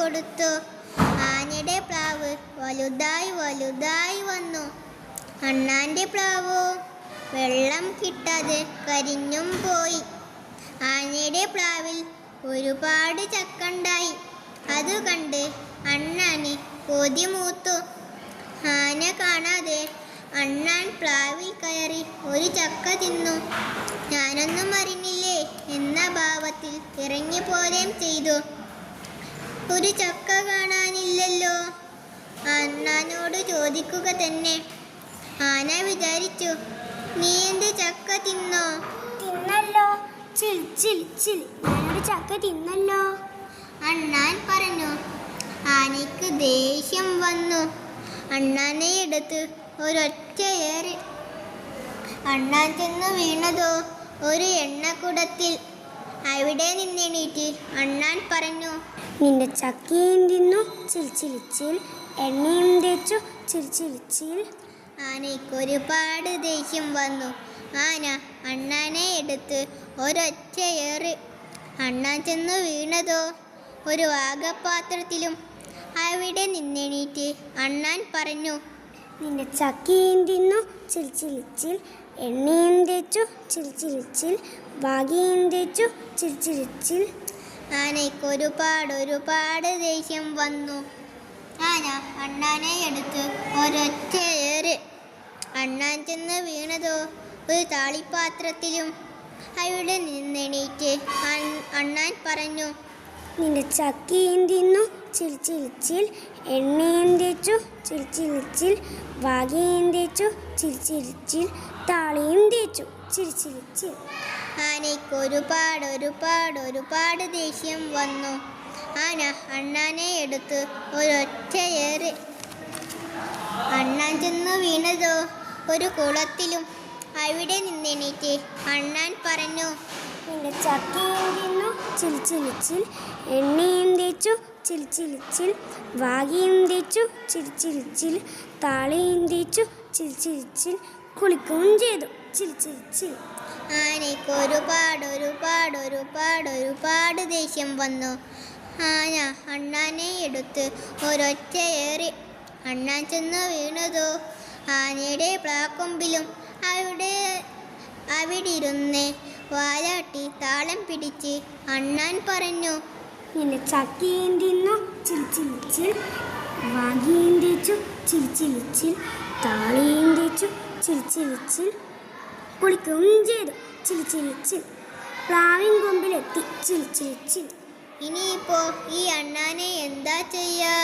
കൊടുത്തു. ആനയുടെ പ്ലാവ് വലുതായി വലുതായി വന്നു. അണ്ണാന്റെ പ്ലാവോ വെള്ളം കിട്ടാതെ കരിഞ്ഞും പോയി. ആനയുടെ പ്ലാവിൽ ഒരുപാട് ചക്കണ്ടായി. അത് കണ്ട് അണ്ണാന് കൊതി മൂത്തു. ആന കാണാതെ അണ്ണാൻ പ്ലാവിൽ കയറി ഒരു ചക്ക തിന്നു. ഞാനൊന്നും അറിഞ്ഞില്ലേ എന്ന ഭാവത്തിൽ ഇറങ്ങിപ്പോരുകയും ചെയ്തു. ഒരു ചക്ക കാണാനില്ലല്ലോ. അണ്ണാനോട് ചോദിക്കുക തന്നെ. ആന വിചാരിച്ചു, നീ എന്ത് ചക്ക തിന്നോ? തിന്നല്ലോ, ചിൽ ചിൽ ചിൽ, ഞാനൊരു ചക്ക തിന്നല്ലോ. അണ്ണാൻ പറഞ്ഞു. ആനയ്ക്ക് ദേഷ്യം വന്നു. അണ്ണാനെ എടുത്ത് ഒരൊറ്റ ഏറ്. അണ്ണാൻ ചെന്ന് വീണതോ ഒരു എണ്ണക്കുടത്തിൽ. അവിടെ നിന്നെണീറ്റ് അണ്ണാൻ പറഞ്ഞു, നിന്റെ ചക്കയും തിന്നു ചിൽ ചിൽ ചിൽ, എണ്ണയും തേച്ചു ചിൽ ചിൽ ചിൽ. ആനയ്ക്ക് ഒരുപാട് ദേഷ്യം വന്നു. ആന അണ്ണാനെ എടുത്ത് ഒരൊറ്റ ഏറ്. അണ്ണാൻ ചെന്ന് വീണതോ ഒരു വാഗപാത്രത്തിലും. അവിടെ നിന്നെണീറ്റ് അണ്ണാൻ പറഞ്ഞു, നിന്റെ ചക്കയും തിന്നു ചിൽ ചിൽ ചിൽ, എണ്ണയും തേച്ചു ചിൽ ചിൽ ചിൽ, വാകയും തേച്ചു ചിൽ ചിൽ ചിൽ. ആനയ്ക്ക് ഒരുപാട് ദേഷ്യം വന്നു. ആന അണ്ണാനെ എടുത്ത് ഒരൊറ്റ ഏറ്. അണ്ണാൻ ചെന്ന് വീണതോ ഒരു താളിപ്പാത്രത്തിലും. അവിടെ നിന്നെണീറ്റ് അണ്ണാൻ പറഞ്ഞു, നിന്റെ ചക്കയും തിന്നു ചിൽ ചിൽ ചിൽ, എണ്ണയും തേച്ചു ചിൽ ചിൽ ചിൽ, വാകയും തേച്ചു ചിൽ ചിൽ ചിൽ, താളിയും തേച്ചു ചിൽ ചിൽ ചിൽ. ആനയ്ക്ക് ഒരുപാട് ദേഷ്യം വന്നു. ആന അണ്ണാനെ എടുത്ത് ഒരൊറ്റ ഏറ്. അണ്ണാൻ ചെന്ന് വീണതോ ഒരു കുളത്തിലും. അവിടെ നിന്നെണീറ്റ് അണ്ണാൻ പറഞ്ഞു, നിന്റെ ചക്കയും തിന്നു ചിൽ ചിൽ ചിൽ, എണ്ണയും തേച്ചു ചിൽ ചിൽ ചിൽ, വാകയും തേച്ചു ചിൽ ചിൽ ചിൽ, താളിയും തേച്ചു ചിൽ ചിൽ ചിൽ, കുളിക്കുകയും ചെയ്തു ചിൽ ചിൽ ചിൽ. ആനയ്ക്ക് ഒരുപാട് ദേഷ്യം വന്നു. ആന അണ്ണാനെ എടുത്ത് ഒരൊറ്റ ഏറ്. അണ്ണാൻ ചെന്ന് വീണതോ ആനയുടെ പ്ലാക്കൊമ്പിലും. അവിടെ ഇരുന്ന് വാലാട്ടി താളം പിടിച്ച് അണ്ണാൻ പറഞ്ഞു, നിന്റെ ചക്കയും തിന്നു ചിൽ ചിൽ ചിൽ, വാകയും തേച്ചു ചിൽ ചിൽ ചിൽ, താളിയും തേച്ചു ചിൽ ചിൽ ചിൽ, കുളിക്കുകയും ചെയ്തു ചിൽ ചിൽ ചിൽ. പ്ലാവിൻ കൊമ്പിലെത്തി ചിൽ ചിൽ ചിൽ. ഇനിയിപ്പോ ഈ അണ്ണാനെ എന്താ ചെയ്യാ?